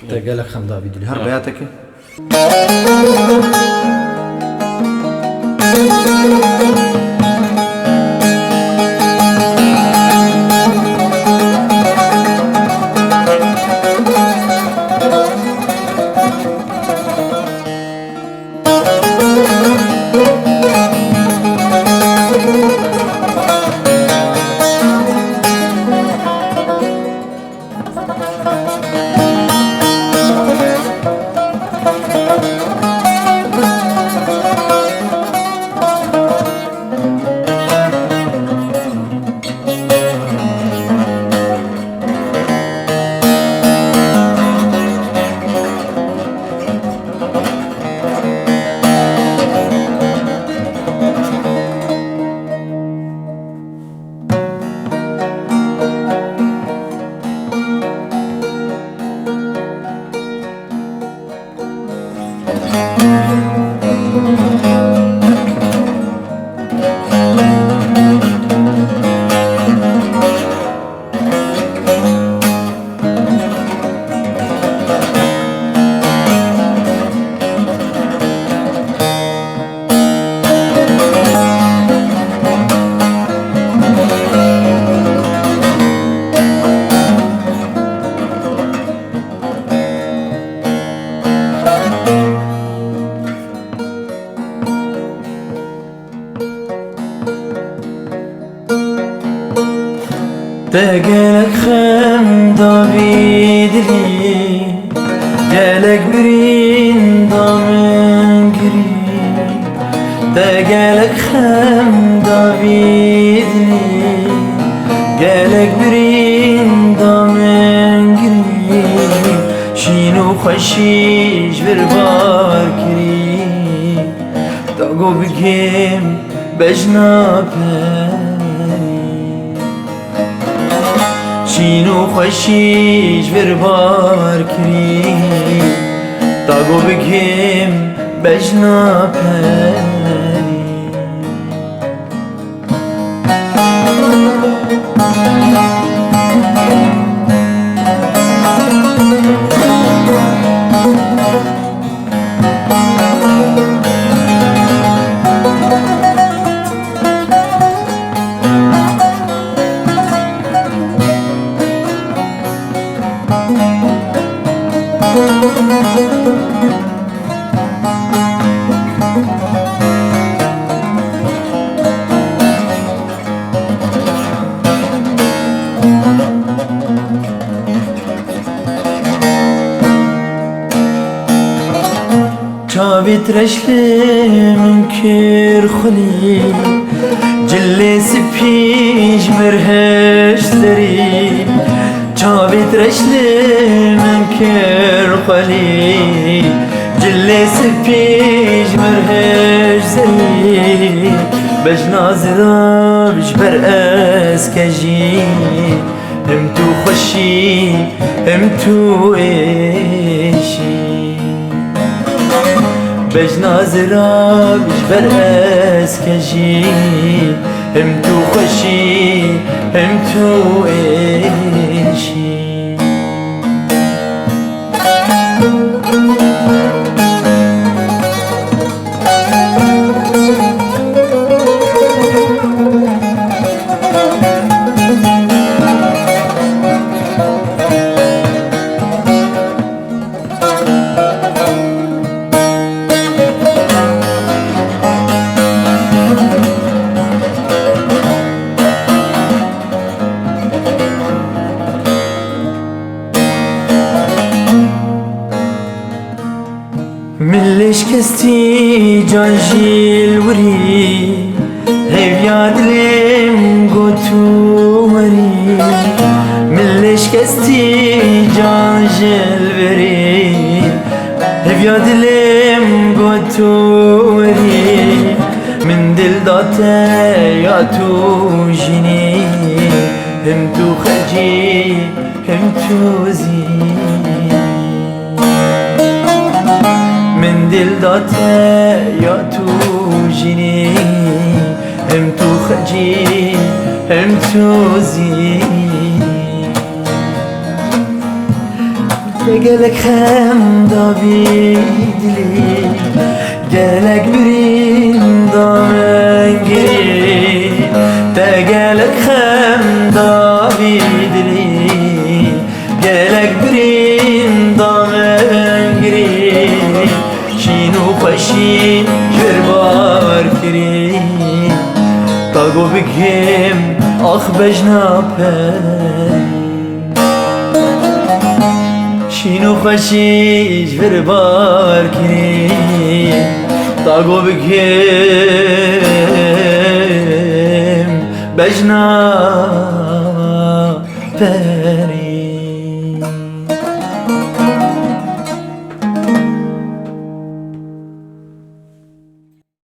تقالك خمدا بدي هر بياتك تقالك خمدا بدلي قالك برين ضامن قريب تقالك خمدا بدلي قالك برين ضامن قريب شينو خشيش بربار كريم تاقو بكيم بجنابه شینو خوشیش بربار کری تاگو بگیم بجنا پری چاویت رشلی منکر خلی جلی سپیش برهش داری چاویت رشلی منکر خلی جلی سپیش برهش داری بجنازرا بش بر اسکجی هم تو خوشی هم تو ایشی بجنازرا بش بر اسکجی هم تو خوشی هم تو ایشی ملش کستی جان جیل وری هیو یادلیم گوتو وری ملش کستی جان جیل وری هیو یادلیم گوتو وری من دل داته یا تو جینی هم تو خجی هم تو زی من دل داته یا تو جینی هم تو خجی هم تو زی gelek hem Davidli gelek birin damengiri te gelek hem Davidli gelek birin damengiri şinu xoşin jırbar kiri tago bikim ah bejnapen شینو خوشیش بر بار کنی تاگو بگیم بجنا